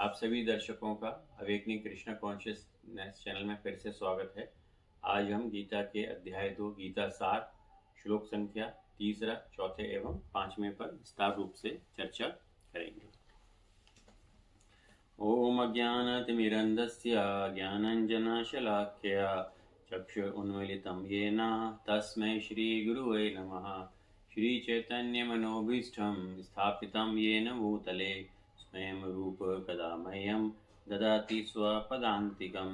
आप सभी दर्शकों का अवेकनिंग कृष्णा कॉन्शियसनेस चैनल में फिर से स्वागत है। आज हम गीता के अध्याय 2 गीता सार श्लोक संख्या 3, 4 एवं 5वें पर विस्तार रूप से चर्चा करेंगे। ओम अज्ञानतिमिरन्धस्य ज्ञानाञ्जनशलाकया चक्षुरुन्मीलितं येन तस्मै श्रीगुरुवे नमः। श्रीचैतन्यमनोभीष्टं स्थापितं येन भूतले स्वयं रूप कदा मह्यं ददाति स्वपदान्तिकं।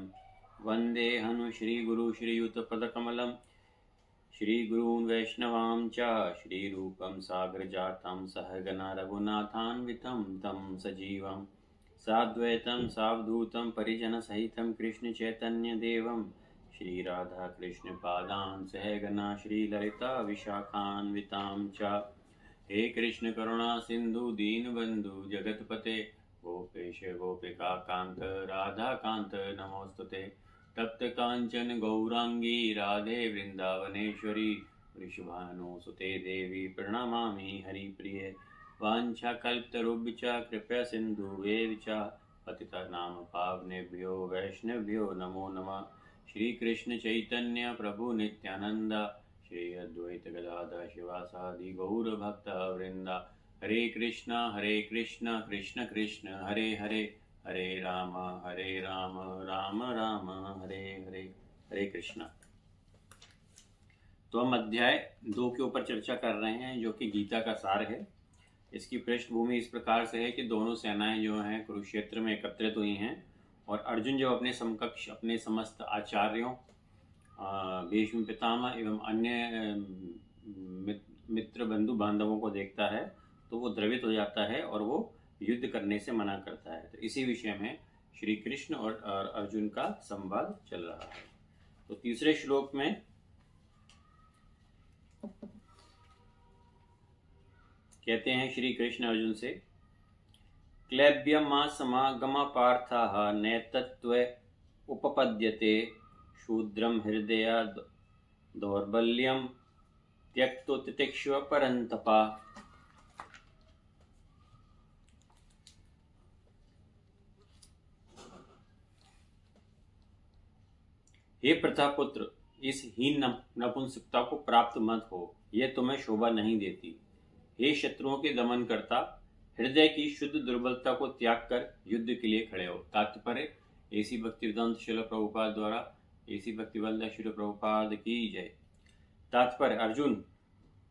वन्देऽहं श्रीगुरु श्रीयुतपदकमलं श्रीगुरून् वैष्णवां च श्रीरूपं साग्रजातं सहगना रघुनाथान्वितं तं सजीवं साद्वैतं सावधूतं परिजनसहितं कृष्णचैतन्यदेवं श्रीराधाकृष्णपादान् सहगना श्रीललिता विशाखान्वितां च। हे कृष्ण करुणा सिंधु दीनबंधु जगतपते गोपेश गोपिका कांत राधा कांत नमोस्तुते। तप्त कांचन गौरांगी राधे वृंदावनेश्वरी वृषभानुसुते देवी प्रणमामि हरिप्रिये। वाञ्छाकल्पतरुभ्यश्च कृपया सिन्धुभ्येव च पतितानां पावनेभ्यो वैष्णवेभ्यो नमो नमः। श्री कृष्ण चैतन्य प्रभु नित्यानंद श्री अद्वैत गदाधर शिवासादि गौर भक्त वृंदा। हरे कृष्णा कृष्ण कृष्ण हरे हरे हरे राम राम राम हरे हरे। हरे कृष्णा। तो हम अध्याय 2 के ऊपर चर्चा कर रहे हैं जो कि गीता का सार है। इसकी पृष्ठभूमि इस प्रकार से है कि दोनों सेनाएं जो हैं कुरुक्षेत्र में एकत्रित हुई हैं और अर्जुन जब अपने समकक्ष अपने समस्त आचार्यों भीष्म पितामह एवं अन्य मित्र बंधु बांधवों को देखता है तो वो द्रवित हो जाता है और वो युद्ध करने से मना करता है। तो इसी विषय में श्री कृष्ण और अर्जुन का संवाद चल रहा है। तो तीसरे श्लोक में कहते हैं श्री कृष्ण अर्जुन से, क्लैब्यमा समागम पार्थः नैतत्व उपपद्यते शूद्रम हृदय दौर्बल्यम त्यक्तो तितिक्ष्व परंतपा। हे प्रतापुत्र, इस हीन नपुंसकता को प्राप्त मत हो, यह तुम्हें शोभा नहीं देती। हे शत्रुओं के दमन करता, हृदय की शुद्ध दुर्बलता को त्याग कर युद्ध के लिए खड़े हो। तात्पर्य ऐसी भक्तिवेदांत शिल प्रभुपाद द्वारा ऐसी भक्तिवल्लभ शिल प्रभुपाद की जय। तात्पर्य अर्जुन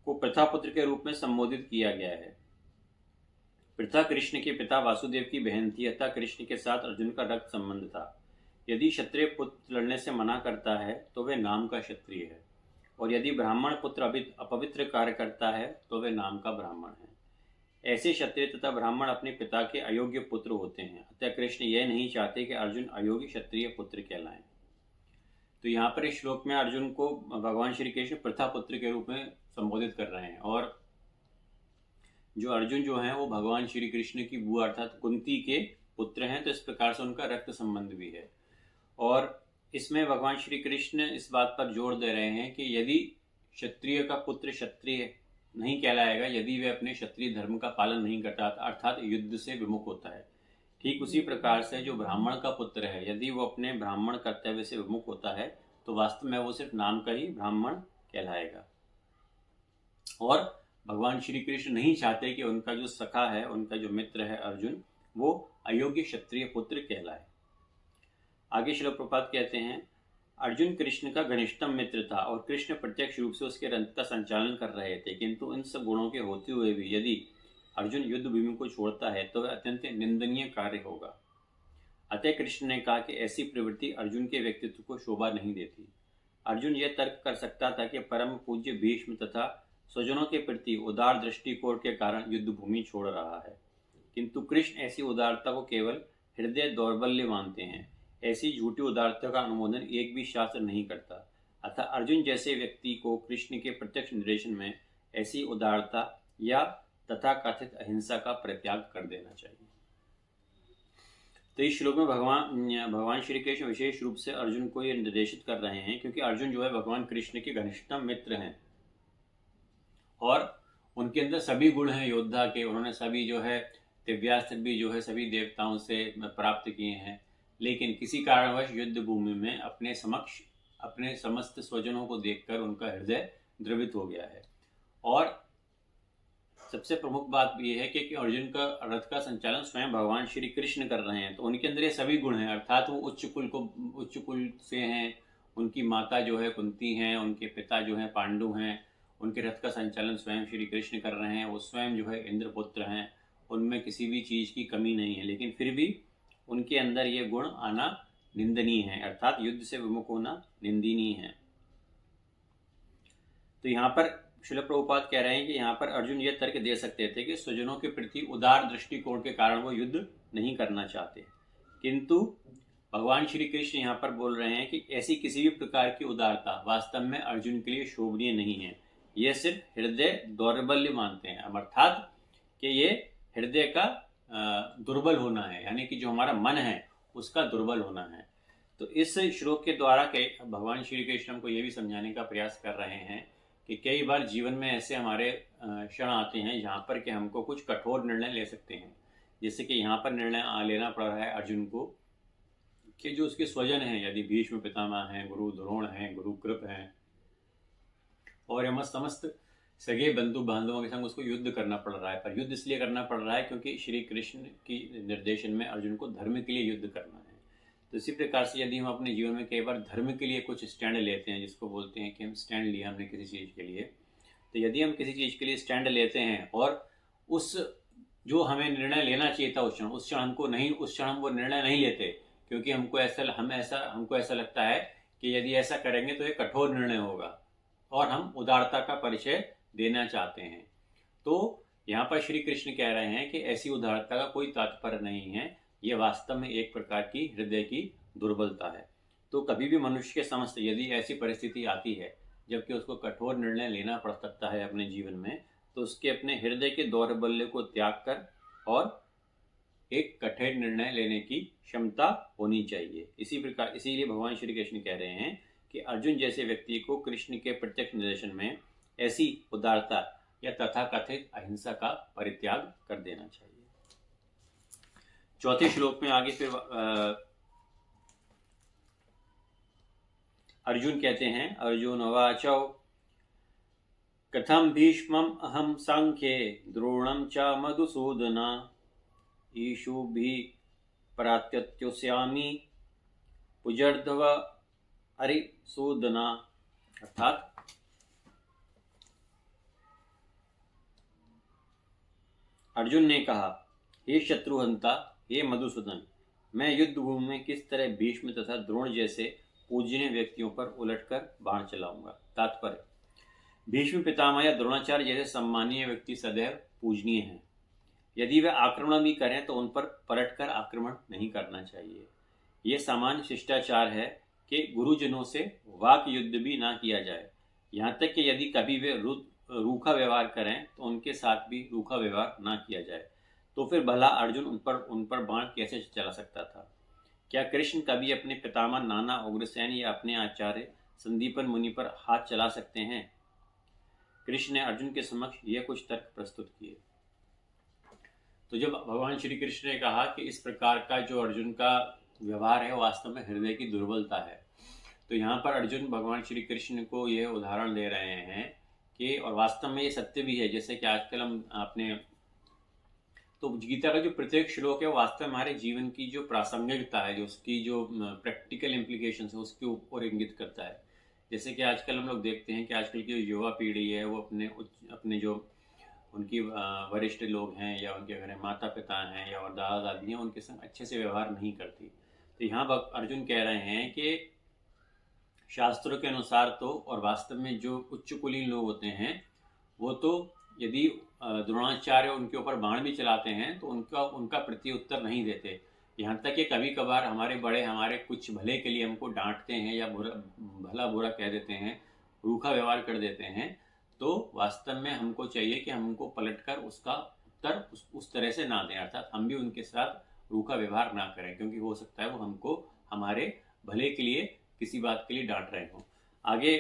को प्रथापुत्र के रूप में संबोधित किया गया है। प्रथा कृष्ण के पिता वासुदेव की बहन थी अतः कृष्ण के साथ अर्जुन का रक्त संबंध था। यदि क्षत्रिय पुत्र लड़ने से मना करता है तो वह नाम का क्षत्रिय है और यदि ब्राह्मण पुत्र अपवित्र कार्य करता है तो वह नाम का ब्राह्मण है। ऐसे क्षत्रिय तथा ब्राह्मण अपने पिता के अयोग्य पुत्र होते हैं। अतः कृष्ण यह नहीं चाहते कि अर्जुन अयोग्य क्षत्रिय पुत्र कहलाएं। तो यहाँ पर इस श्लोक में अर्जुन को भगवान श्री कृष्ण प्रथा पुत्र के रूप में संबोधित कर रहे हैं और जो अर्जुन जो है वो भगवान श्री कृष्ण की बुआ अर्थात कुंती के पुत्र हैं। तो इस प्रकार से उनका रक्त संबंध भी है और इसमें भगवान श्री कृष्ण इस बात पर जोर दे रहे हैं कि यदि क्षत्रिय का पुत्र क्षत्रिय नहीं कहलाएगा यदि वह अपने क्षत्रिय धर्म का पालन नहीं करता अर्थात युद्ध से विमुख होता है। ठीक उसी प्रकार से जो ब्राह्मण का पुत्र है यदि वो अपने ब्राह्मण कर्तव्य से विमुख होता है तो वास्तव में वो सिर्फ नाम का ही ब्राह्मण कहलाएगा। और भगवान श्री कृष्ण नहीं चाहते कि उनका जो सखा है उनका जो मित्र है अर्जुन वो अयोग्य क्षत्रिय पुत्र कहलाए। आगे श्रील प्रभुपाद कहते हैं, अर्जुन कृष्ण का घनिष्ठतम मित्र था और कृष्ण प्रत्यक्ष रूप से उसके रथ का संचालन कर रहे थे, किंतु इन सब गुणों के होते हुए भी यदि अर्जुन युद्ध भूमि को छोड़ता है तो वह अत्यंत निंदनीय कार्य होगा। अतः कृष्ण ने कहा कि ऐसी प्रवृत्ति अर्जुन के व्यक्तित्व को शोभा नहीं देती। अर्जुन यह तर्क कर सकता था कि परम पूज्य भीष्म तथा स्वजनों के प्रति उदार दृष्टिकोण के कारण युद्ध भूमि छोड़ रहा है, किंतु कृष्ण ऐसी उदारता को केवल हृदय दौर्बल्य मानते हैं। ऐसी झूठी उदारता का अनुमोदन एक भी शास्त्र नहीं करता। अतः अर्जुन जैसे व्यक्ति को कृष्ण के प्रत्यक्ष निर्देशन में ऐसी उदारता या तथा कथित अहिंसा का परित्याग कर देना चाहिए। तो इस श्लोक में भगवान श्री कृष्ण विशेष रूप से अर्जुन को यह निर्देशित कर रहे हैं क्योंकि अर्जुन जो है भगवान कृष्ण के घनिष्ठतम मित्र हैं और उनके अंदर सभी गुण हैं योद्धा के। उन्होंने सभी जो है दिव्यास्त्र भी जो है सभी देवताओं से प्राप्त किए हैं, लेकिन किसी कारणवश युद्ध भूमि में अपने समक्ष अपने समस्त स्वजनों को देखकर उनका हृदय द्रवित हो गया है। और सबसे प्रमुख बात ये है कि अर्जुन का रथ का संचालन स्वयं भगवान श्री कृष्ण कर रहे हैं, तो उनके अंदर ये सभी गुण हैं, अर्थात वो उच्च कुल से हैं, उनकी माता जो है कुंती हैं, उनके पिता जो हैं पांडु हैं, उनके रथ का संचालन स्वयं श्री कृष्ण कर रहे हैं, वो स्वयं जो है इंद्रपुत्र हैं, उनमें किसी भी चीज़ की कमी नहीं है, लेकिन फिर भी उनके अंदर ये गुण आना निंदनीय है, अर्थात युद्ध से विमुख होना निंदनीय है। तो यहाँ पर श्रील प्रभुपाद कह रहे हैं कि यहाँ पर अर्जुन ये तर्क दे सकते थे कि स्वजनों के प्रति उदार दृष्टिकोण के कारण वो युद्ध नहीं करना चाहते, किंतु भगवान श्री कृष्ण यहाँ पर बोल रहे हैं कि ऐसी किसी भी प्रकार की उदारता वास्तव में अर्जुन के लिए शोभनीय नहीं है। ये सिर्फ हृदय दौर्बल्य मानते हैं, अर्थात कि ये हृदय का दुर्बल होना है, यानी कि जो हमारा मन है उसका दुर्बल होना है। तो इस श्लोक के द्वारा भगवान श्री कृष्ण को ये भी समझाने का प्रयास कर रहे हैं कि कई बार जीवन में ऐसे हमारे क्षण आते हैं जहाँ पर कि हमको कुछ कठोर निर्णय ले सकते हैं, जैसे कि यहाँ पर निर्णय लेना पड़ रहा है अर्जुन को कि जो उसके स्वजन हैं, यदि भीष्म पितामह हैं, गुरु द्रोण हैं, गुरु कृप हैं और यम समस्त सगे बंधु बांधवों के संग उसको युद्ध करना पड़ रहा है। पर युद्ध इसलिए करना पड़ रहा है क्योंकि श्री कृष्ण की निर्देशन में अर्जुन को धर्म के लिए युद्ध करना है। तो इसी प्रकार से यदि हम अपने जीवन में कई बार धर्म के लिए कुछ स्टैंड लेते हैं, जिसको बोलते हैं कि हम स्टैंड लिया हमने किसी चीज़ के लिए, तो यदि हम किसी चीज़ के लिए स्टैंड लेते हैं और उस जो हमें निर्णय लेना चाहिए था उस क्षण हम वो निर्णय नहीं लेते, क्योंकि हमको ऐसा लगता है कि यदि ऐसा करेंगे तो ये कठोर निर्णय होगा और हम उदारता का परिचय देना चाहते हैं। तो यहाँ पर श्री कृष्ण कह रहे हैं कि ऐसी उदारता का कोई तात्पर्य नहीं है, ये वास्तव में एक प्रकार की हृदय की दुर्बलता है। तो कभी भी मनुष्य के समस्त यदि ऐसी परिस्थिति आती है जबकि उसको कठोर निर्णय लेना पड़ सकता है अपने जीवन में, तो उसके अपने हृदय के दौर्बल्य को त्याग कर और एक कठोर निर्णय लेने की क्षमता होनी चाहिए। इसीलिए भगवान श्री कृष्ण कह रहे हैं कि अर्जुन जैसे व्यक्ति को कृष्ण के प्रत्यक्ष निर्देशन में ऐसी उदारता या तथाकथित अहिंसा का परित्याग कर देना चाहिए। चौथे श्लोक में आगे फिर अर्जुन कहते हैं, अर्जुन वाचौ कथम भीष्मम अहम सांख्ये द्रोणम च मधुसूदना ईशु भी प्रात्यत्युष्यामि पुजर्धव अरिसूदना। अर्थात अर्जुन ने कहा, हे शत्रुहंता, हे मधुसूदन, मैं युद्ध भूमि में किस तरह भीष्म तथा द्रोण जैसे पूजनीय व्यक्तियों पर उलटकर बाण चलाऊंगा। तात्पर्य, भीष्म पितामह या द्रोणाचार्य जैसे सम्मानीय व्यक्ति सदैव पूजनीय हैं। यदि वे आक्रमण भी करें तो उन पर पलटकर आक्रमण नहीं करना चाहिए। यह सामान्य शिष्टाचार है कि गुरुजनों से वाक युद्ध भी ना किया जाए, यहाँ तक कि यदि कभी वे रूखा व्यवहार करें तो उनके साथ भी रूखा व्यवहार ना किया जाए। तो फिर भला अर्जुन उन पर बाण कैसे चला सकता था? क्या कृष्ण कभी अपने पितामह नाना उग्रसेन या अपने आचार्य संदीपन मुनि पर हाथ चला सकते हैं? कृष्ण ने अर्जुन के समक्ष यह कुछ तर्क प्रस्तुत किए। तो जब भगवान श्री कृष्ण ने कहा कि इस प्रकार का जो अर्जुन का व्यवहार है वास्तव में हृदय की दुर्बलता है, तो यहाँ पर अर्जुन भगवान श्री कृष्ण को यह उदाहरण दे रहे हैं कि, और वास्तव में ये सत्य भी है, जैसे कि आजकल हम आपने तो गीता का जो प्रत्येक श्लोक है वास्तव में हमारे जीवन की जो प्रासंगिकता है, जो उसकी जो प्रैक्टिकल इम्प्लीकेशंस है उसके ऊपर इंगित करता है। जैसे कि आजकल हम लोग देखते हैं कि आजकल की जो युवा पीढ़ी है वो अपने जो उनकी वरिष्ठ लोग हैं या उनके घर माता पिता हैं या और दादा दादी हैं, उनके संग अच्छे से व्यवहार नहीं करती। तो यहाँ अर्जुन कह रहे हैं कि शास्त्रों के अनुसार तो और वास्तव में जो उच्च कुलीन लोग होते हैं वो तो यदि द्रोणाचार्य उनके ऊपर बाण भी चलाते हैं तो उनका प्रत्युत्तर नहीं देते। यहाँ तक कि कभी कभार हमारे बड़े हमारे कुछ भले के लिए हमको डांटते हैं या भला बुरा कह देते हैं, रूखा व्यवहार कर देते हैं, तो वास्तव में हमको चाहिए कि हमको पलटकर उसका उत्तर उस तरह से ना दें, अर्थात हम भी उनके साथ रूखा व्यवहार ना करें, क्योंकि हो सकता है वो हमको हमारे भले के लिए किसी बात के लिए डांट रहे हों। आगे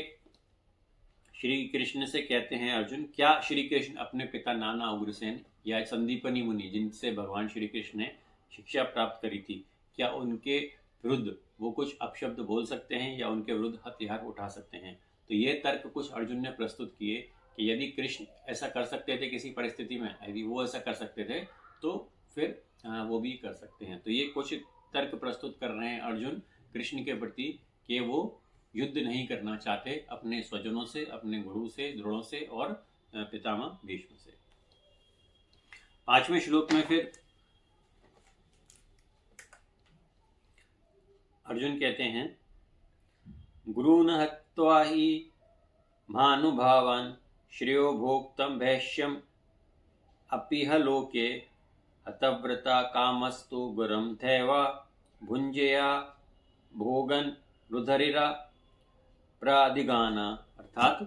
श्री कृष्ण से कहते हैं अर्जुन, क्या श्री कृष्ण अपने पिता नाना उग्रसेन या संदीपनी मुनि, जिनसे भगवान श्री कृष्ण ने शिक्षा प्राप्त करी थी, क्या उनके विरुद्ध वो कुछ अपशब्द बोल सकते हैं या उनके विरुद्ध हथियार उठा सकते हैं? तो ये तर्क कुछ अर्जुन ने प्रस्तुत किए कि यदि कृष्ण ऐसा कर सकते थे किसी परिस्थिति में, यदि वो ऐसा कर सकते थे तो फिर वो भी कर सकते हैं। तो ये कुछ तर्क प्रस्तुत कर रहे हैं अर्जुन कृष्ण के प्रति कि वो युद्ध नहीं करना चाहते अपने स्वजनों से, अपने गुरु से, द्रोणों से और पितामह भीष्म से। 5वें श्लोक में फिर अर्जुन कहते हैं, गुरून् हत्वा हि महानुभावान् श्रेयो भोक्तुं भैष्यम् अपिह लोके हतव्रता कामस्तु गुरं थैवा भुञ्जेया भोगन रुधरिरा प्रादिगाना। अर्थात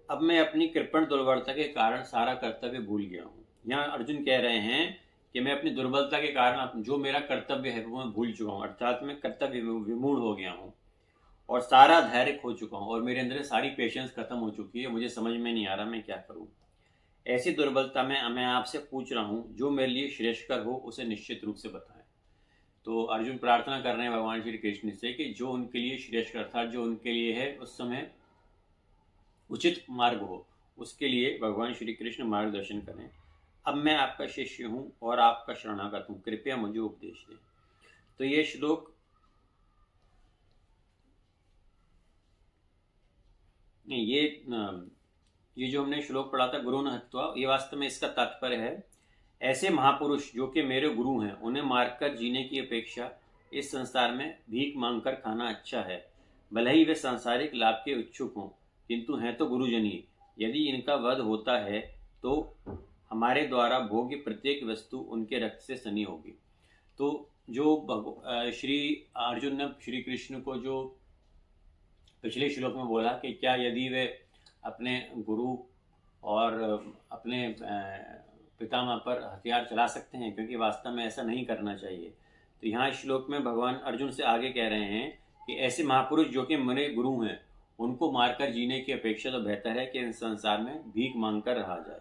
अब मैं अपनी कृपण दुर्बलता के कारण सारा कर्तव्य भूल गया हूँ। यहाँ अर्जुन कह रहे हैं कि मैं अपनी दुर्बलता के कारण जो मेरा कर्तव्य है वो मैं भूल चुका हूँ, अर्थात मैं कर्तव्य विमूढ़ हो गया हूँ और सारा धैर्य खो चुका हूँ और मेरे अंदर सारी पेशेंस खत्म हो चुकी है। मुझे समझ में नहीं आ रहा मैं क्या करूँ। ऐसी दुर्बलता में मैं आपसे पूछ रहा हूँ, जो मेरे लिए श्रेष्ठकर हो उसे निश्चित रूप से बताएं। तो अर्जुन प्रार्थना कर रहे हैं भगवान श्री कृष्ण से कि जो उनके लिए श्रेष्ठकर, अर्थात जो उनके लिए है उस समय उचित मार्ग हो, उसके लिए भगवान श्री कृष्ण मार्गदर्शन करें। अब मैं आपका शिष्य हूँ और आपका शरणागत हूँ, कृपया मुझे उपदेश दें। तो ये श्लोक ये जो हमने श्लोक पढ़ा था गुरुन् हत्वा, ये वास्तव में इसका तात्पर्य है, ऐसे महापुरुष जो कि मेरे गुरु हैं उन्हें मारकर जीने की अपेक्षा इस संसार में भीख मांगकर खाना अच्छा है। भले ही वे सांसारिक लाभ के इच्छुक हों, किंतु हैं तो गुरुजन ही। यदि इनका वध होता है तो हमारे द्वारा भोग्य प्रत्येक वस्तु उनके रक्त से सनी होगी। तो जो श्री अर्जुन ने श्री कृष्ण को जो पिछले श्लोक में बोला कि क्या यदि वे अपने गुरु और अपने पितामह पर हथियार चला सकते हैं, क्योंकि वास्तव में ऐसा नहीं करना चाहिए। तो यहाँ श्लोक में भगवान अर्जुन से आगे कह रहे हैं कि ऐसे महापुरुष जो कि मेरे गुरु हैं उनको मारकर जीने की अपेक्षा तो बेहतर है कि इस संसार में भीख मांगकर रहा जाए,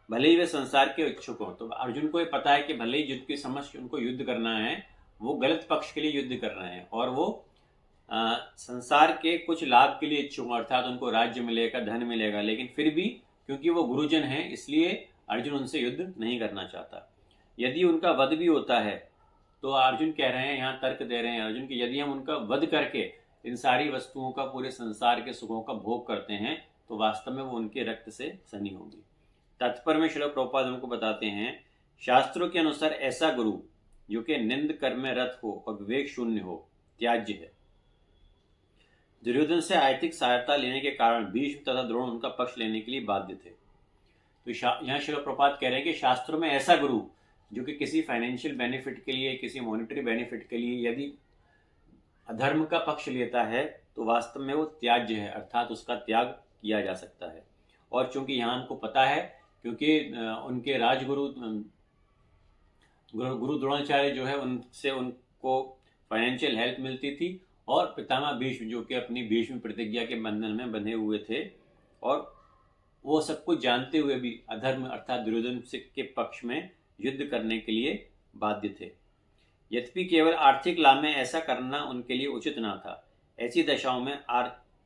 भले ही वे संसार के इच्छुक हों। तो अर्जुन को ये पता है कि भले ही युद्ध की समझ उनको युद्ध करना है, वो गलत पक्ष के लिए युद्ध कर रहे हैं और वो संसार के कुछ लाभ के लिए इच्छुक हों, अर्थात उनको राज्य मिलेगा, धन मिलेगा, लेकिन फिर भी क्योंकि वो गुरुजन हैं इसलिए अर्जुन उनसे युद्ध नहीं करना चाहता। यदि उनका वध भी होता है तो अर्जुन कह रहे हैं, यहाँ तर्क दे रहे हैं अर्जुन कि यदि हम उनका वध करके इन सारी वस्तुओं का, पूरे संसार के सुखों का भोग करते हैं तो वास्तव में वो उनके रक्त से सनी होगी। तात्पर्य में श्रील प्रभुपाद हमको बताते हैं, शास्त्रों के अनुसार ऐसा गुरु जो कि निंद कर्म में रत हो और विवेक शून्य हो त्याज्य है। दुर्योधन से आर्थिक सहायता लेने के कारण भीष्म तथा द्रोण उनका पक्ष लेने के लिए बाध्य थे। तो यहाँ श्रील प्रभुपाद कह रहे हैं कि शास्त्रों में ऐसा गुरु जो कि किसी फाइनेंशियल बेनिफिट के लिए, किसी मॉनिटरी बेनिफिट के लिए यदि अधर्म का पक्ष लेता है तो वास्तव में वो त्याज्य है, अर्थात उसका त्याग किया जा सकता है। और चूंकि यहाँ हमको पता है, क्योंकि उनके राजगुरु गुरु द्रोणाचार्य जो है उनसे उनको फाइनेंशियल हेल्प मिलती थी और पितामह भीष्म जो कि अपनी भीष्म प्रतिज्ञा के बंधन में बंधे हुए थे और वो सब कुछ जानते हुए भी अधर्म अर्थात दुर्योधन के पक्ष में युद्ध करने के लिए बाध्य थे। यद्यपि केवल आर्थिक लाभ में ऐसा करना उनके लिए उचित न था। ऐसी दशाओं में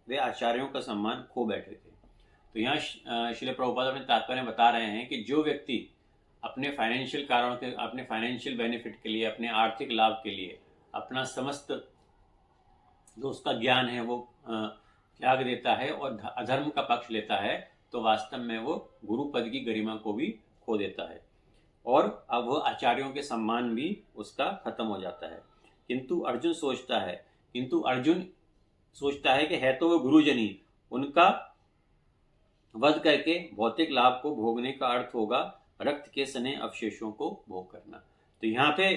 वे आचार्यों का सम्मान खो बैठे थे। तो यहाँ श्रील प्रभुपाद अपने तात्पर्य में बता रहे हैं कि जो व्यक्ति अपने फाइनेंशियल कारणों के, अपने फाइनेंशियल बेनिफिट के लिए, अपने आर्थिक लाभ के लिए अपना समस्त जो उसका ज्ञान है वो त्याग देता है और अधर्म का पक्ष लेता है तो वास्तव में वो गुरु पद की गरिमा को भी खो देता है और अब वह आचार्यों के सम्मान भी उसका खत्म हो जाता है। किंतु अर्जुन सोचता है कि है तो वो गुरुजन ही, उनका वध करके भौतिक लाभ को भोगने का अर्थ होगा रक्त के सने अवशेषों को भोग करना। तो यहाँ पे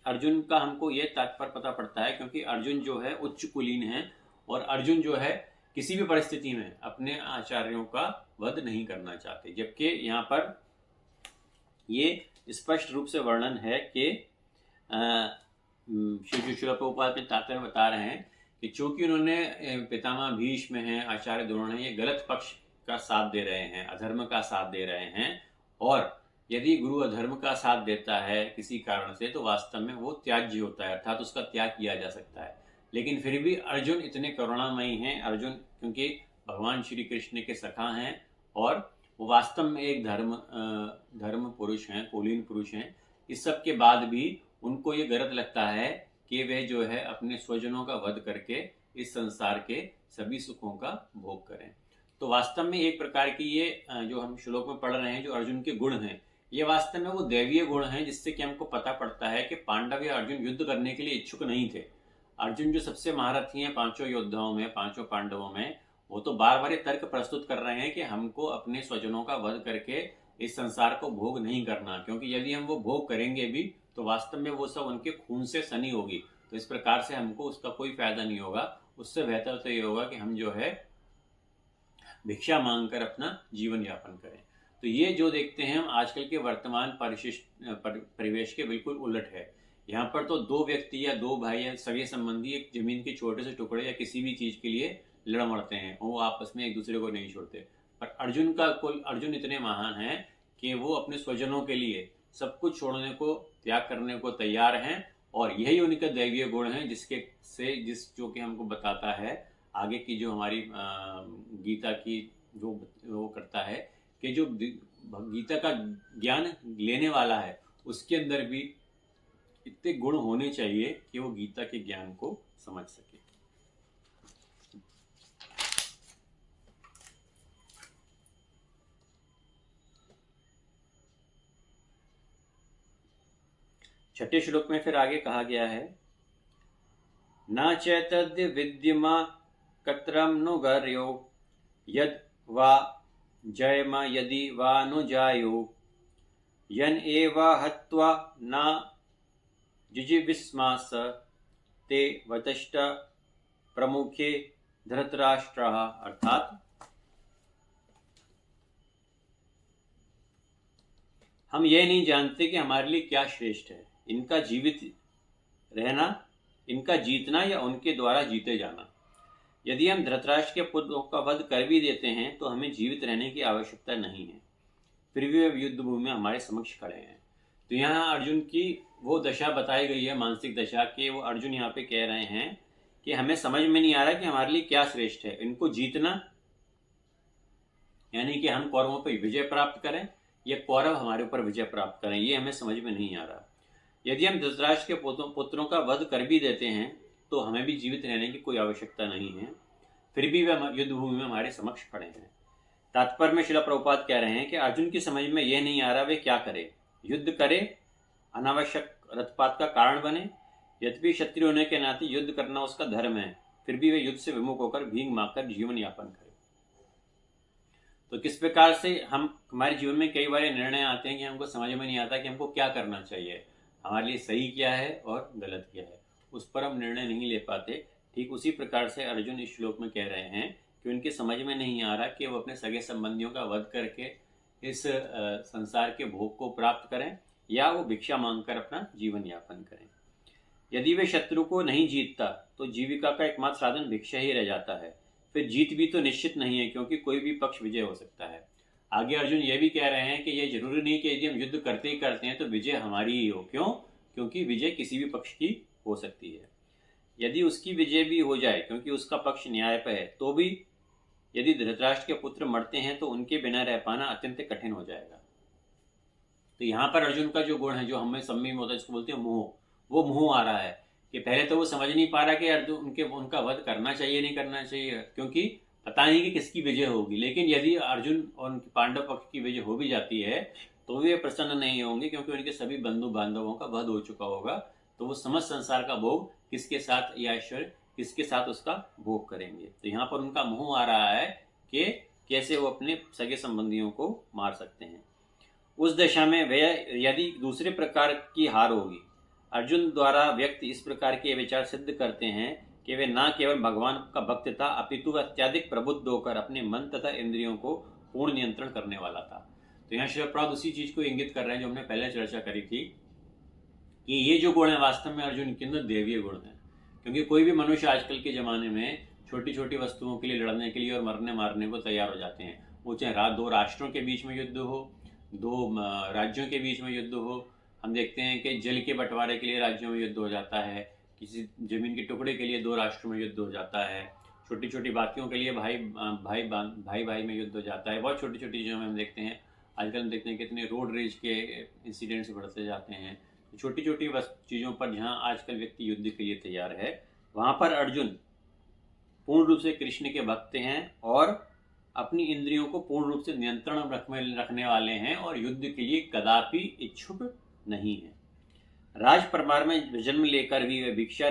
अर्जुन का हमको ये तात्पर्य पता पड़ता है, क्योंकि अर्जुन जो है उच्च कुलीन है और अर्जुन जो है किसी भी परिस्थिति में अपने आचार्यों का वध नहीं करना चाहते। जबकि यहाँ पर ये स्पष्ट रूप से वर्णन है कि श्री प्रभुपाद अपने तात्पर्य में बता रहे हैं कि चूंकि उन्होंने पितामह भीष्म हैं, आचार्य द्रोण हैं, ये गलत पक्ष का साथ दे रहे हैं, अधर्म का साथ दे रहे हैं, और यदि गुरु अधर्म का साथ देता है किसी कारण से तो वास्तव में वो त्याज्य होता है, अर्थात उसका त्याग किया जा सकता है। लेकिन फिर भी अर्जुन इतने करुणामयी हैं, अर्जुन क्योंकि भगवान श्री कृष्ण के सखा हैं और वो वास्तव में एक धर्म पुरुष हैं, कुलीन पुरुष हैं। इस सब के बाद भी उनको ये गलत लगता है कि वे जो है अपने स्वजनों का वध करके इस संसार के सभी सुखों का भोग करें। तो वास्तव में एक प्रकार की ये जो हम श्लोक में पढ़ रहे हैं, जो अर्जुन के गुण हैं, ये वास्तव में वो दैवीय गुण हैं, जिससे कि हमको पता पड़ता है कि पांडव या अर्जुन युद्ध करने के लिए इच्छुक नहीं थे। अर्जुन जो सबसे महारथी हैं पांचों योद्धाओं में, पांचों पांडवों में, वो तो बार बार ये तर्क प्रस्तुत कर रहे हैं कि हमको अपने स्वजनों का वध करके इस संसार को भोग नहीं करना, क्योंकि यदि हम वो भोग करेंगे भी तो वास्तव में वो सब उनके खून से सनी होगी, तो इस प्रकार से हमको उसका कोई फायदा नहीं होगा। उससे बेहतर तो ये होगा कि हम जो है भिक्षा मांगकर अपना जीवन यापन करें। तो ये जो देखते हैं हम आजकल के वर्तमान परिवेश के बिल्कुल उलट है। यहाँ पर तो दो व्यक्ति या दो भाई या सगे संबंधी एक जमीन के छोटे से टुकड़े या किसी भी चीज के लिए लड़ मरते हैं और वो आपस में एक दूसरे को नहीं छोड़ते। पर अर्जुन इतने महान हैं कि वो अपने स्वजनों के लिए सब कुछ छोड़ने को, त्याग करने को तैयार हैं, और यही उनके दैवीय गुण हैं जो कि हमको बताता है आगे की जो हमारी गीता की जो वो करता है कि जो गीता का ज्ञान लेने वाला है उसके अंदर भी इतने गुण होने चाहिए कि वो गीता के ज्ञान को समझ सके। छठे श्लोक में फिर आगे कहा गया है, न चैतद्य विद्यमा कत्रम नु गर्यो यद वा जयम यदि वा नु जायो यन एवा हत्वा न जुजिविस्मास ते वतष्ट प्रमुखे धृतराष्ट्रः। अर्थात हम यह नहीं जानते कि हमारे लिए क्या श्रेष्ठ है, इनका जीवित रहना, इनका जीतना या उनके द्वारा जीते जाना। यदि हम धृतराष्ट्र के पुत्रों का वध कर भी देते हैं तो हमें जीवित रहने की आवश्यकता नहीं है, फिर भी वे युद्ध भूमि में हमारे समक्ष खड़े हैं। तो यहाँ अर्जुन की वो दशा बताई गई है, मानसिक दशा, कि वो अर्जुन यहाँ पे कह रहे हैं कि हमें समझ में नहीं आ रहा कि हमारे लिए क्या श्रेष्ठ है, इनको जीतना यानी कि हम कौरवों पर विजय प्राप्त करें या कौरव हमारे ऊपर विजय प्राप्त करें, ये हमें समझ में नहीं आ रहा। यदि हम धृतराष्ट्र के पुत्रों का वध कर भी देते हैं तो हमें भी जीवित रहने की कोई आवश्यकता नहीं है, फिर भी वे युद्ध भूमि में हमारे समक्ष खड़े हैं। तात्पर्य में श्रील प्रभुपाद कह रहे हैं कि अर्जुन की समझ में यह नहीं आ रहा वे क्या करे, युद्ध करे, अनावश्यक रथपात का कारण बने। यद्यपि क्षत्रिय होने के नाते युद्ध करना उसका धर्म है, फिर भी वे युद्ध से विमुख होकर भीख मांगकर जीवन यापन करे। तो किस प्रकार से हमारे जीवन में कई बार निर्णय आते हैं कि हमको समझ में नहीं आता कि हमको क्या करना चाहिए, हमारे लिए सही क्या है और गलत क्या है, उस पर हम निर्णय नहीं ले पाते। ठीक उसी प्रकार से अर्जुन इस श्लोक में कह रहे हैं कि उनके समझ में नहीं आ रहा कि वो अपने सगे संबंधियों का वध करके इस संसार के भोग को प्राप्त करें या वो भिक्षा मांगकर अपना जीवन यापन करें। यदि वे शत्रु को नहीं जीतता तो जीविका का एकमात्र साधन भिक्षा ही रह जाता है, फिर जीत भी तो निश्चित नहीं है क्योंकि कोई भी पक्ष विजय हो सकता है। आगे अर्जुन ये भी कह रहे हैं कि यह जरूरी नहीं कि यदि हम युद्ध करते ही करते हैं तो विजय हमारी ही हो। क्यों? क्योंकि विजय किसी भी पक्ष की हो सकती है। यदि उसकी विजय भी हो जाए क्योंकि उसका पक्ष न्याय पर है, तो भी यदि धृतराष्ट्र के पुत्र मरते हैं तो उनके बिना रह पाना अत्यंत कठिन हो जाएगा। तो यहाँ पर अर्जुन का जो गुण है, जो हमें सम्मी में होता है, जिसको बोलते हैं मोह, वो मोह आ रहा है कि पहले तो वो समझ नहीं पा रहा कि अर्जुन उनका वध करना चाहिए नहीं करना चाहिए, क्योंकि पता नहीं कि किसकी विजय होगी। लेकिन यदि अर्जुन और उनके पांडव पक्ष की विजय हो भी जाती है तो वे प्रसन्न नहीं होंगे, क्योंकि उनके सभी बंधु बांधवों का वध हो चुका होगा। तो वो समस्त संसार का भोग किसके साथ, या ऐश्वर्य किसके साथ उसका भोग करेंगे। तो यहाँ पर उनका मोह आ रहा है कि कैसे वो अपने सगे संबंधियों को मार सकते हैं। उस दशा में वह यदि दूसरे प्रकार की हार होगी। अर्जुन द्वारा व्यक्त इस प्रकार के विचार सिद्ध करते हैं कि वे न केवल भगवान का भक्त था, अपितु अत्यधिक प्रबुद्ध होकर अपने मन तथा इंद्रियों को पूर्ण नियंत्रण करने वाला था। तो यहाँ श्री प्रभुपाद उसी चीज को इंगित कर रहे हैं जो हमने पहले चर्चा करी थी कि ये जो गुण है वास्तव में अर्जुन के अंदर दैवीय गुण है। क्योंकि कोई भी मनुष्य आजकल के ज़माने में छोटी छोटी वस्तुओं के लिए लड़ने के लिए और मरने मारने को तैयार हो जाते हैं। वो चाहे दो राष्ट्रों के बीच में युद्ध हो, दो राज्यों के बीच में युद्ध हो। हम देखते हैं कि जल के बंटवारे के लिए राज्यों में युद्ध हो जाता है, किसी जमीन के टुकड़े के लिए दो राष्ट्रों में युद्ध हो जाता है, छोटी छोटी बातों के लिए भाई भाई में युद्ध हो जाता है। बहुत छोटी छोटी चीज़ों में हम देखते हैं, आजकल हम देखते हैं कितने रोड रेज के इंसिडेंट्स बढ़ते जाते हैं। छोटी छोटी चीज़ों पर जहाँ आजकल व्यक्ति युद्ध के लिए तैयार है, वहाँ पर अर्जुन पूर्ण रूप से कृष्ण के भक्त हैं और अपनी इंद्रियों को पूर्ण रूप से नियंत्रण रखने वाले हैं और युद्ध के लिए कदापि इच्छुक नहीं है। राज परिवार में जन्म लेकर भी वे भिक्षा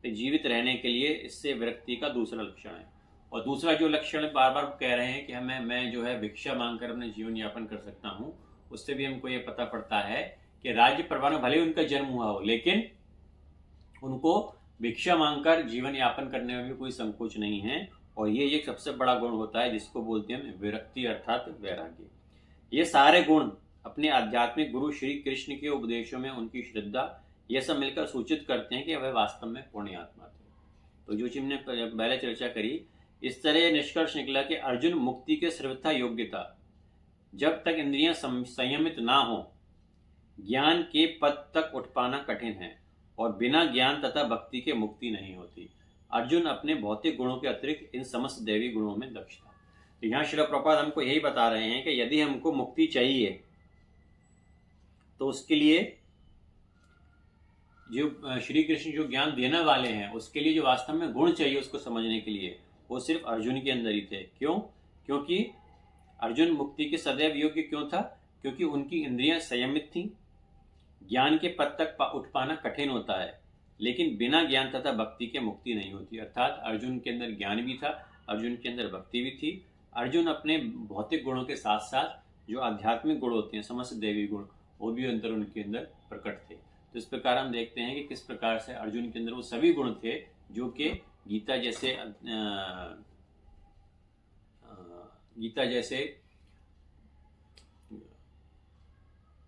जीवित रहने के लिए इससे विरक्ति का दूसरा लक्षण है। और दूसरा जो लक्षण बार बार कह रहे हैं कि मैं जो है भिक्षा मांगकर अपने जीवन यापन कर सकता हूँ, उससे भी हमको ये पता पड़ता है कि राज्य परिवार में भले उनका जन्म हुआ हो, लेकिन उनको भिक्षा मांगकर जीवन यापन करने में भी कोई संकोच नहीं है। और ये एक सबसे बड़ा गुण होता है जिसको बोलते हैं विरक्ति अर्थात वैराग्य। ये सारे गुण अपने आध्यात्मिक गुरु श्री कृष्ण के उपदेशों में उनकी श्रद्धा, यह सब मिलकर सूचित करते हैं कि वह वास्तव में पुण्य आत्मा थे। तो जो चीज हमने पहले चर्चा करी, इस तरह निष्कर्ष निकला कि अर्जुन मुक्ति के सर्वथा योग्य था। जब तक इंद्रियां संयमित ना हो, ज्ञान के पद तक उठ पाना कठिन है और बिना ज्ञान तथा भक्ति के मुक्ति नहीं होती। अर्जुन अपने भौतिक गुणों के अतिरिक्त इन समस्त दैवी गुणों में दक्ष था। तो यहाँ श्रील प्रभुपाद हमको यही बता रहे हैं कि यदि हमको मुक्ति चाहिए तो उसके लिए जो श्री कृष्ण जो ज्ञान देने वाले हैं, उसके लिए जो वास्तव में गुण चाहिए उसको समझने के लिए, वो सिर्फ अर्जुन के अंदर ही थे। क्यों? क्योंकि अर्जुन मुक्ति के सदैव योग्य क्यों था? क्योंकि उनकी इंद्रियां संयमित थीं। ज्ञान के पद तक उठ पाना कठिन होता है, लेकिन बिना ज्ञान तथा भक्ति के मुक्ति नहीं होती। अर्थात अर्जुन के अंदर ज्ञान भी था, अर्जुन के अंदर भक्ति भी थी। अर्जुन अपने भौतिक गुणों के साथ साथ जो आध्यात्मिक गुण होते हैं, समस्त दैवी गुण, वो भी अंदर उनके अंदर प्रकट थे। तो इस प्रकार हम देखते हैं कि किस प्रकार से अर्जुन के अंदर वो सभी गुण थे जो कि गीता जैसे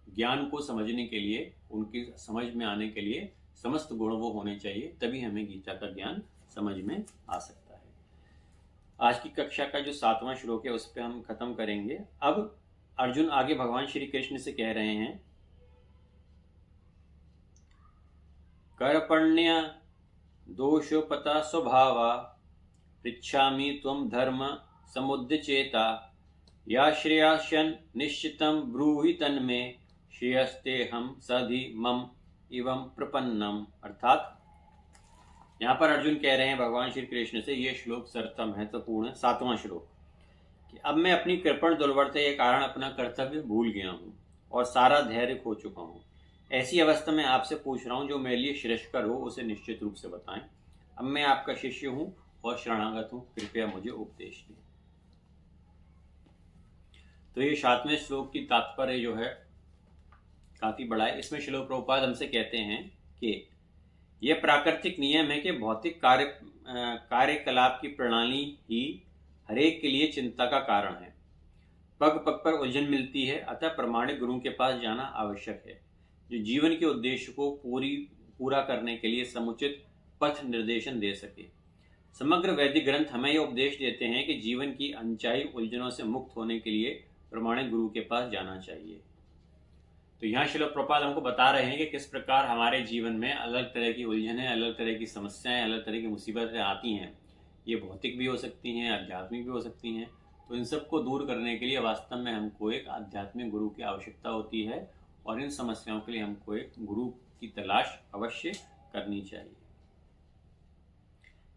ज्ञान को समझने के लिए, उनकी समझ में आने के लिए समस्त गुण वो होने चाहिए, तभी हमें गीता का ज्ञान समझ में आ सकता है। आज की कक्षा का जो 7वां श्लोक है उस पर हम खत्म करेंगे। अब अर्जुन आगे भगवान श्री कृष्ण से कह रहे हैं, कर्पण्य दोषोपता स्वभावा पृच्छामि त्वं धर्म समुद्यचेता या श्रेयास्यन् निश्चितं ब्रूहि तन्मे श्रेयस्ते हम सधि मम एवं प्रपन्नम। अर्थात यहाँ पर अर्जुन कह रहे हैं भगवान श्री कृष्ण से, ये श्लोक सर्वथा महत्वपूर्ण है, 7वां श्लोक, कि अब मैं अपनी कृपण दुर्वर्तता के कारण अपना कर्तव्य भूल गया हूँ और सारा धैर्य खो चुका हूँ। ऐसी अवस्था में आपसे पूछ रहा हूँ, जो मेरे लिए श्रेष्ठकर हो उसे निश्चित रूप से बताएं। अब मैं आपका शिष्य हूँ और शरणागत हूँ, कृपया मुझे उपदेश दें। तो ये 7वें श्लोक की तात्पर्य जो है काफी बड़ा है। इसमें श्रील प्रभुपाद हमसे कहते हैं कि यह प्राकृतिक नियम है कि भौतिक कार्यकलाप की प्रणाली ही हरेक के लिए चिंता का कारण है। पग पग पर उलझन मिलती है, अतः प्रमाणिक गुरु के पास जाना आवश्यक है, जो जीवन के उद्देश्य को पूरा करने के लिए समुचित पथ निर्देशन दे सके। समग्र वैदिक ग्रंथ हमें यह उपदेश देते हैं कि जीवन की अनचाही उलझनों से मुक्त होने के लिए प्रमाणिक गुरु के पास जाना चाहिए। तो यहाँ श्रील प्रभुपाद हमको बता रहे हैं कि किस प्रकार हमारे जीवन में अलग तरह की उलझनें, अलग तरह की समस्याएं, अलग तरह की मुसीबतें आती हैं। ये भौतिक भी हो सकती हैं, आध्यात्मिक भी हो सकती हैं। तो इन सबको दूर करने के लिए वास्तव में हमको एक आध्यात्मिक गुरु की आवश्यकता होती है और इन समस्याओं के लिए हमको एक गुरु की तलाश अवश्य करनी चाहिए।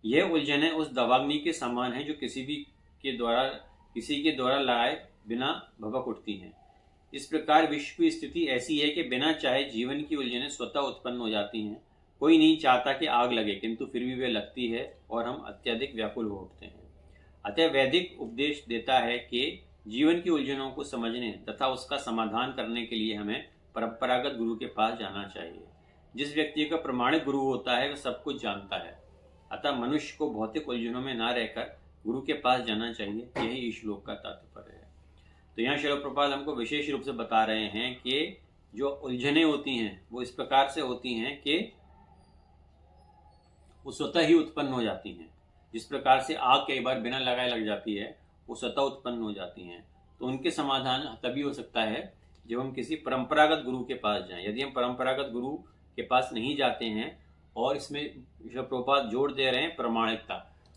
यह उलझनें उस दवाग्नि के समान है जो किसी के द्वारा लाए बिना भभक उठती हैं। इस प्रकार विश्व की स्थिति ऐसी है कि बिना चाहे जीवन की उलझनें स्वतः उत्पन्न हो जाती हैं। कोई नहीं चाहता कि आग लगे, किंतु फिर भी वे लगती है और हम अत्यधिक व्याकुल हो उठते हैं। अतः वैदिक उपदेश देता है कि जीवन की उलझनों को समझने तथा उसका समाधान करने के लिए हमें परंपरागत गुरु के पास जाना चाहिए। जिस व्यक्ति का प्रमाणिक गुरु होता है वह सब कुछ जानता है, अतः मनुष्य को भौतिक उलझनों में न रहकर गुरु के पास जाना चाहिए। यही इस श्लोक का तात्पर्य है। तो यहाँ श्रील प्रभुपाद हमको विशेष रूप से बता रहे हैं कि जो उलझनें होती हैं वो इस प्रकार से होती हैं कि वो स्वतः ही उत्पन्न हो जाती हैं। जिस प्रकार से आग कई बार बिना लगाए लग जाती है, वो स्वतः उत्पन्न हो जाती हैं। तो उनके समाधान तभी हो सकता है जब हम किसी परंपरागत गुरु के पास जाएं। यदि हम परंपरागत गुरु के पास नहीं जाते हैं, और इसमें जो प्रभुपाद जोड़ दे रहे हैं प्रामाणिकता,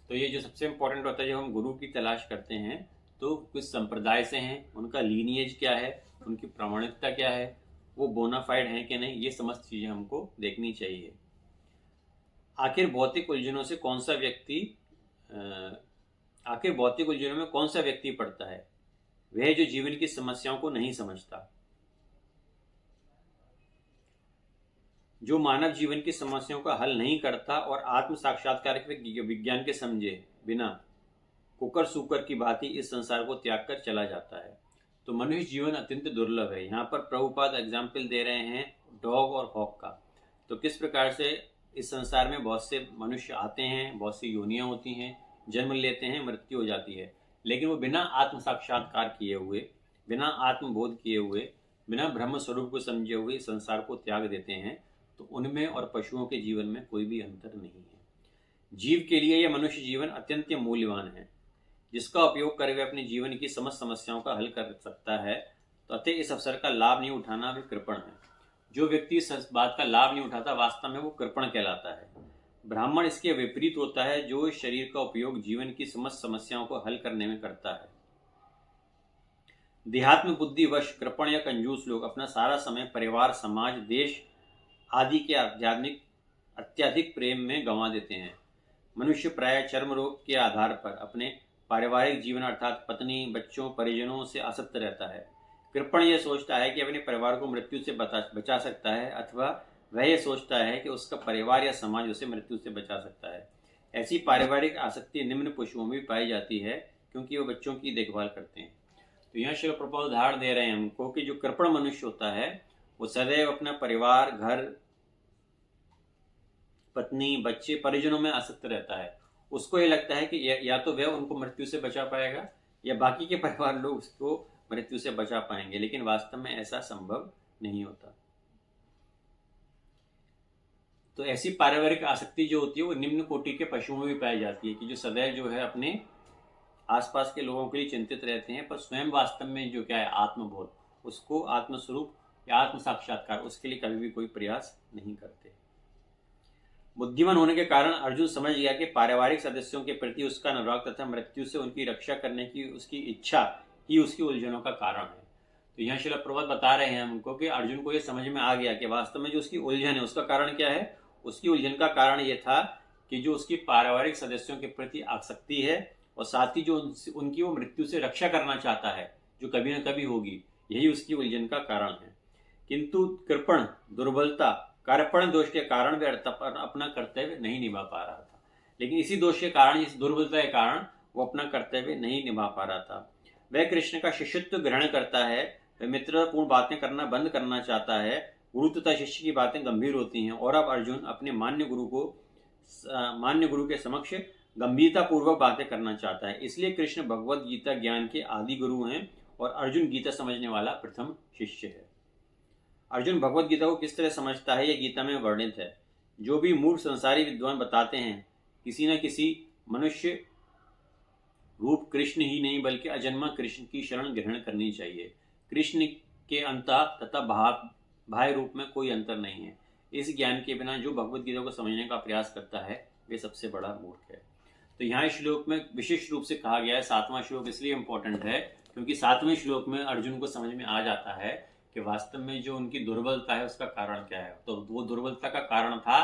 तो ये जो सबसे इम्पोर्टेंट होता है, जब हम गुरु की तलाश करते हैं तो किस संप्रदाय से हैं, उनका लीनिएज क्या है, उनकी प्रामाणिकता क्या है, वो बोनाफाइड है कि नहीं, ये समस्त चीज़ें हमको देखनी चाहिए। आखिर भौतिक उलझनों से कौन सा व्यक्ति आखिर भौतिक उलझनों में कौन सा व्यक्ति पड़ता है? वह जो जीवन की समस्याओं को नहीं समझता। जो मानव जीवन की समस्याओं का हल नहीं करता और आत्म साक्षात्कार के विज्ञान के समझे बिना कुकर सूकर की भांति इस संसार को त्याग कर चला जाता है। तो मनुष्य जीवन अत्यंत दुर्लभ है। यहाँ पर प्रभुपाद एग्जाम्पल दे रहे हैं डॉग और हॉक का। तो किस प्रकार से इस संसार में बहुत से मनुष्य आते हैं, बहुत सी योनियां होती हैं, जन्म लेते हैं, मृत्यु हो जाती है, लेकिन वो बिना आत्म साक्षात्कार किए हुए, बिना आत्मबोध किए हुए, बिना ब्रह्म स्वरूप को समझे हुए इस संसार को त्याग देते हैं। तो उनमें और पशुओं के जीवन में कोई भी अंतर नहीं है। जीव के लिए यह मनुष्य जीवन अत्यंत मूल्यवान है, जिसका उपयोग कर वह अपने जीवन की समस्त समस्याओं का हल कर सकता है। तो अतः इस अवसर का लाभ नहीं उठाना भी कृपण है। जो व्यक्ति इस बात का लाभ नहीं उठाता, वास्तव में वो कृपण कहलाता है। ब्राह्मण इसके विपरीत होता है, जो इस शरीर का उपयोग जीवन की समस्त समस्याओं को हल करने में करता है। देहात्म बुद्धिवश कृपण या कंजूस लोग अपना सारा समय परिवार, समाज, देश आदि के आध्यात्मिक अत्यधिक प्रेम में गंवा देते हैं। मनुष्य प्रायः चर्म रोग के आधार पर अपने पारिवारिक जीवन अर्थात पत्नी, बच्चों, परिजनों से आसक्त रहता है। कृपण यह सोचता है कि अपने परिवार को मृत्यु से बचा सकता है, अथवा वह यह सोचता है कि उसका परिवार या समाज उसे मृत्यु से बचा सकता है। ऐसी पारिवारिक आसक्ति निम्न पशुओं में भी पाई जाती है, क्योंकि वो बच्चों की देखभाल करते हैं। तो यहाँ श्री प्रभुपाद उदाहरण दे रहे हैं हमको कि जो कृपण मनुष्य होता है वो सदैव अपना परिवार, घर, पत्नी, बच्चे, परिजनों में आसक्त रहता है। उसको ये लगता है कि या तो वह उनको मृत्यु से बचा पाएगा या बाकी के परिवार लोग उसको मृत्यु से बचा पाएंगे, लेकिन वास्तव में ऐसा संभव नहीं होता। तो ऐसी पारिवारिक आसक्ति जो होती है वो निम्न कोटि के पशुओं में भी पाई जाती है, कि जो सदैव जो है अपने आसपास के लोगों के लिए चिंतित रहते हैं, पर स्वयं वास्तव में जो क्या है आत्मबोध, उसको आत्मस्वरूप या आत्म साक्षात्कार, उसके लिए कभी भी कोई प्रयास नहीं करते। बुद्धिमान होने के कारण अर्जुन समझ गया कि पारिवारिक सदस्यों के प्रति उसका अनुराग तथा मृत्यु से उनकी रक्षा करने की उसकी इच्छा ही उसकी उलझनों का कारण है। तो यहाँ श्रील प्रभुपाद बता रहे हैं हमको कि अर्जुन को यह समझ में आ गया कि वास्तव में जो उसकी उलझन है उसका कारण क्या है। उसकी उलझन का कारण यह था कि जो उसकी पारिवारिक सदस्यों के प्रति आसक्ति है, और साथ ही जो उनकी वो मृत्यु से रक्षा करना चाहता है, जो कभी न कभी होगी, यही उसकी उलझन का कारण है। किंतु कृपण, दुर्बलता, कार्पण दोष के कारण वह अपना कर्तव्य नहीं निभा पा रहा था। लेकिन इसी दोष के कारण, इस दुर्बलता के कारण वो अपना कर्तव्य नहीं निभा पा रहा था। वह कृष्ण का शिष्यत्व ग्रहण करता है, वह मित्रतापूर्ण बातें करना बंद करना चाहता है, गुरु तथा शिष्य की बातें गंभीर होती हैं, और अब अर्जुन अपने मान्य गुरु के समक्ष गंभीरता पूर्वक बातें करना चाहता है। इसलिए कृष्ण भगवत गीता ज्ञान के आदि गुरु हैं और अर्जुन गीता समझने वाला प्रथम शिष्य है। अर्जुन भगवत गीता को किस तरह समझता है, यह गीता में वर्णित है। जो भी मूर्ख संसारी विद्वान बताते हैं किसी न किसी मनुष्य रूप कृष्ण ही नहीं बल्कि अजन्मा कृष्ण की शरण ग्रहण करनी चाहिए। कृष्ण के अंतः तथा बाह्य रूप में कोई अंतर नहीं है। इस ज्ञान के बिना जो भगवत गीता को समझने का प्रयास करता है वे सबसे बड़ा मूर्ख है। तो यहाँ श्लोक में विशिष्ट रूप से कहा गया है, 7वां श्लोक इसलिए इम्पोर्टेंट है क्योंकि 7वें श्लोक में अर्जुन को समझ में आ जाता है कि वास्तव में जो उनकी दुर्बलता है उसका कारण क्या है। तो वो दुर्बलता का कारण था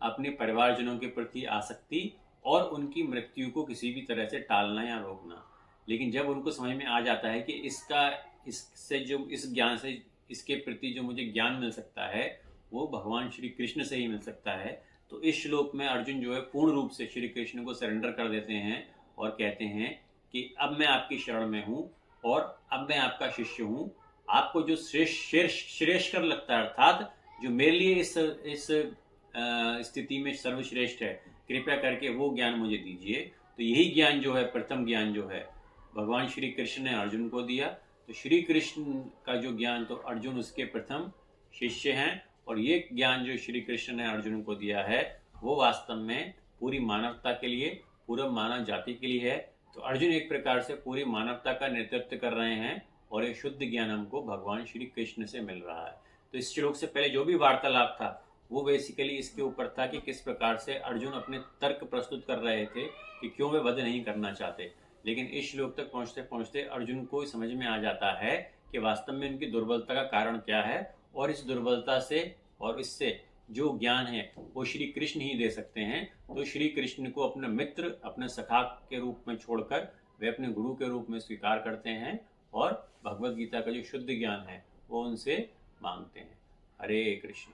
अपने परिवारजनों के प्रति आसक्ति और उनकी मृत्यु को किसी भी तरह से टालना या रोकना। लेकिन जब उनको समझ में आ जाता है कि इससे जो इस ज्ञान से इसके प्रति जो मुझे ज्ञान मिल सकता है वो भगवान श्री कृष्ण से ही मिल सकता है, तो इस श्लोक में अर्जुन जो है पूर्ण रूप से श्री कृष्ण को सरेंडर कर देते हैं और कहते हैं कि अब मैं आपकी शरण में हूँ और अब मैं आपका शिष्य हूँ। आपको जो श्रेष्ठकर लगता है, अर्थात जो मेरे लिए इस स्थिति में सर्वश्रेष्ठ है, कृपया करके वो ज्ञान मुझे दीजिए। तो यही ज्ञान जो है, प्रथम ज्ञान जो है भगवान श्री कृष्ण ने अर्जुन को दिया। तो श्री कृष्ण का जो ज्ञान, तो अर्जुन उसके प्रथम शिष्य हैं, और ये ज्ञान जो श्री कृष्ण ने अर्जुन को दिया है वो वास्तव में पूरी मानवता के लिए, पूर्ण मानव जाति के लिए है। तो अर्जुन एक प्रकार से पूरी मानवता का नेतृत्व कर रहे हैं और ये शुद्ध ज्ञान हमको भगवान श्री कृष्ण से मिल रहा है। तो इस श्लोक से पहले जो भी वार्तालाप था वो बेसिकली इसके ऊपर था कि किस प्रकार से अर्जुन अपने तर्क प्रस्तुत कर रहे थे कि क्यों वे वध नहीं करना चाहते। लेकिन इस श्लोक तक पहुंचते पहुंचते अर्जुन को समझ में आ जाता है कि वास्तव में उनकी दुर्बलता का कारण क्या है, और इस दुर्बलता से और इससे जो ज्ञान है वो श्री कृष्ण ही दे सकते हैं। तो श्री कृष्ण को अपने मित्र, अपने सखा के रूप में छोड़कर वे अपने गुरु के रूप में स्वीकार करते हैं और भगवत गीता का जो शुद्ध ज्ञान है वो उनसे मांगते हैं। हरे कृष्ण।